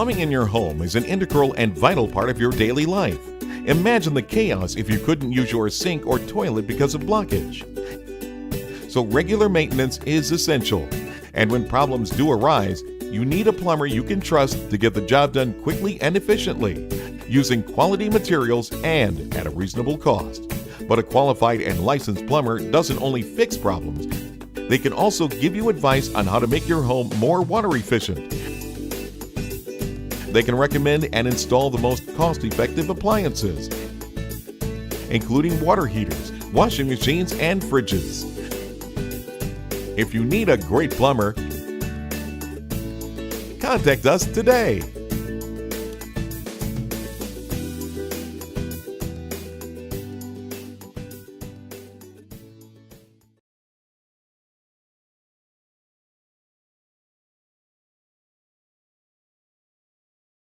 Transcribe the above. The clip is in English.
Plumbing in your home is an integral and vital part of your daily life. Imagine the chaos if you couldn't use your sink or toilet because of blockage. So regular maintenance is essential. And when problems do arise, you need a plumber you can trust to get the job done quickly and efficiently, using quality materials and at a reasonable cost. But a qualified and licensed plumber doesn't only fix problems, they can also give you advice on how to make your home more water efficient. They can recommend and install the most cost-effective appliances, including water heaters, washing machines, and fridges. If you need a great plumber, contact us today.